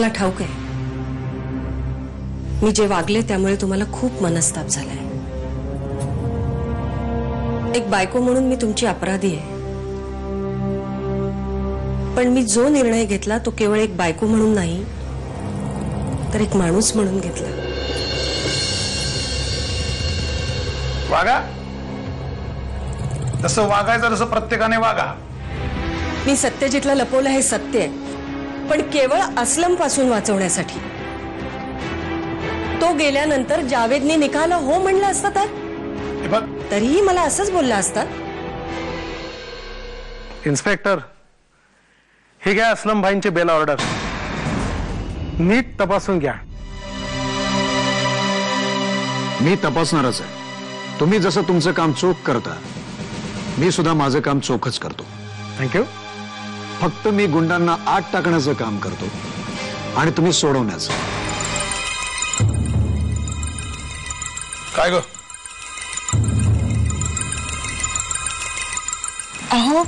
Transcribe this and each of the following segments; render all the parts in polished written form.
मला ठाऊक आहे मी जे वागले त्यामुळे तुम्हाला खूप मनस्ताप झालाय। एक बायको म्हणून मी तुमची अपराधी आहे, पण मी जो निर्णय घेतला तो केवळ एक बायको म्हणून नाही तर एक माणूस म्हणून घेतला। वागा तसं वागायचं, तसं प्रत्येकाने वागा। मी सत्यजितला लपवलं हे सत्य आहे, पण केवळ असलम पासून वाचवण्यासाठी। तो गेल्यानंतर जावेदने निकाला हो म्हणलं असतं तर तरीही मला असंच बोलला असता। इन्स्पेक्टर, हे घ्या असलम भाईंचे बेल ऑर्डर, नीट तपासून घ्या। मी तपासणारच आहे। तुम्ही जसं तुमचं काम चोख करता मी सुद्धा माझं काम चोखच करतो। थँक्यू। फक्त मी गुंडांना आत टाकण्याचं काम करतो आणि तुम्ही सोडवण्याचं। काय ग? अहो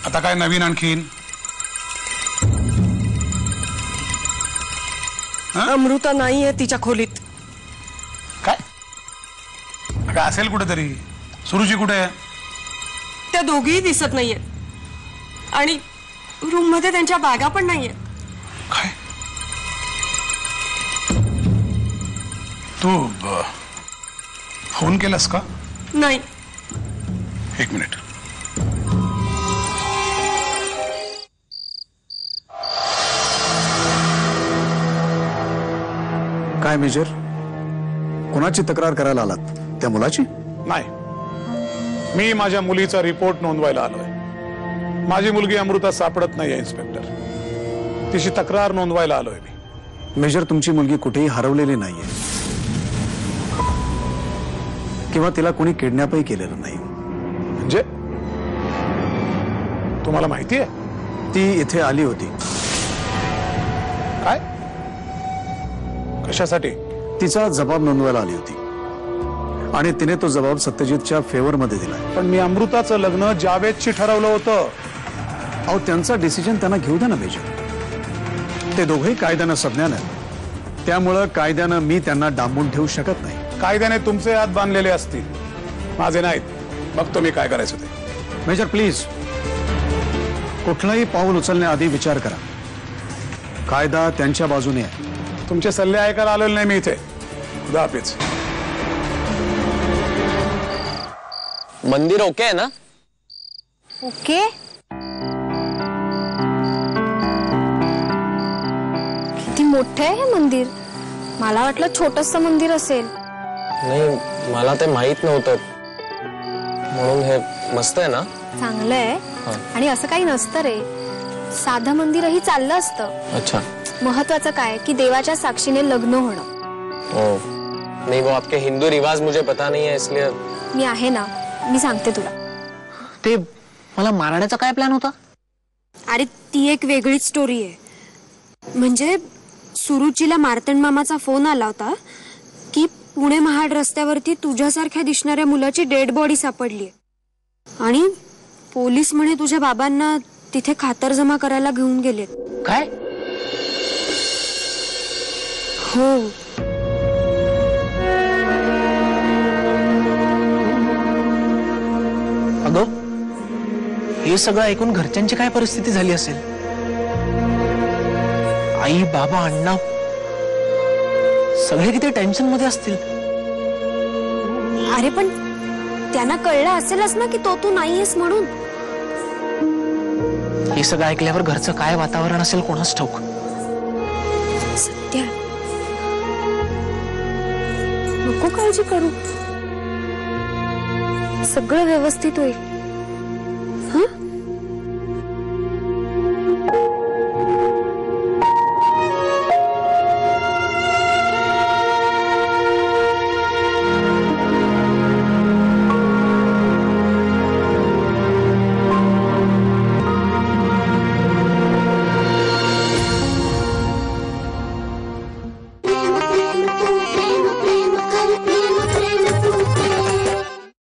आता काय नवीन आणखीन? अमृता नाहीये तिच्या खोलीत। काय अगं असेल कुठेतरी। सुरुची कुठे आहे? त्या दोघीही दिसत नाहीये आणि रूम मध्ये त्यांच्या बॅगा पण नाहीये। काय तू फोन केलास का? नाही। एक मिनिट। काय मेजर, कोणाची तक्रार करायला आलात? त्या मुलाची? नाही, मी माझ्या मुलीचा रिपोर्ट नोंदवायला आलोय। माझी मुलगी अमृता सापडत नाहीये इन्स्पेक्टर, तिची तक्रार नोंदवायला आलोय मी। मेजर, तुमची मुलगी कुठेही हरवलेली नाहीये किंवा तिला कोणी किडनॅपही केलेलं नाही। म्हणजे तुम्हाला माहिती आहे? ती इथे आली होती। काय? कशासाठी? तिचा जबाब नोंदवायला आली होती आणि तिने तो जबाब सत्यजितच्या फेवर मध्ये दिला। पण मी अमृताचं लग्न जावेदशी ठरवलं होतं। अहो, त्यांचा डिसिजन त्यांना घेऊ द्या ना मेजर। ते दोघेही कायद्यानं सज्ञान आहेत, त्यामुळं कायद्यानं मी त्यांना डांबून ठेवू शकत नाही। कायद्याने तुमचे हात बांधलेले असतील, माझे नाहीत। बघतो मी काय करायचं ते। मेजर प्लीज, कुठलंही पाऊल उचलण्याआधी विचार करा। कायदा त्यांच्या बाजूने आहे। तुमचे सल्ले ऐकायला आलेले नाही मी इथे। खुदा हाफिज। मंदिर ओके आहे ना? ओके। किती मोठं आहे हे मंदिर, मला वाटलं छोटंसं मंदिर असेल। नाही, मला ते माहित नव्हतं, म्हणून हे मस्त आहे ना? चांगलं आहे। आणि असं काही नसतं रे, साधं मंदिरही चाललं असतं। अच्छा। महत्वाचं काय की देवाच्या साक्षीने लग्न होणं। ओ नहीं, वो आपके हिंदू रिवाज मुझे पता नहीं है, इसलिए। मी आहे ना, मी सांगते तुला। ते मला मारण्याचा काय प्लॅन होता? अरे ती एक वेगळीच स्टोरी आहे। म्हणजे सुरुचीला मार्तंड मामाचा फोन आला होता की पुणे महाड रस्त्यावरती तुझ्यासारख्या दिसणाऱ्या मुलाची डेड बॉडी सापडली आणि पोलीस म्हणे तुझ्या बाबांना तिथे खातरजमा करायला घेऊन गेलेत। काय? हो। अगं, हे सगळं ऐकून घरच्यांची काय परिस्थिती झाली असेल? आई, बाबा, अण्णा सगळे किती टेन्शन मध्ये असतील। अरे पण त्यांना कळलं असेलच ना की तो तू नाहीयेस म्हणून। हे सगळं ऐकल्यावर घरचं काय वातावरण असेल कोणास ठाऊक। सत्या, नको काळजी करू, सगळं व्यवस्थित होईल।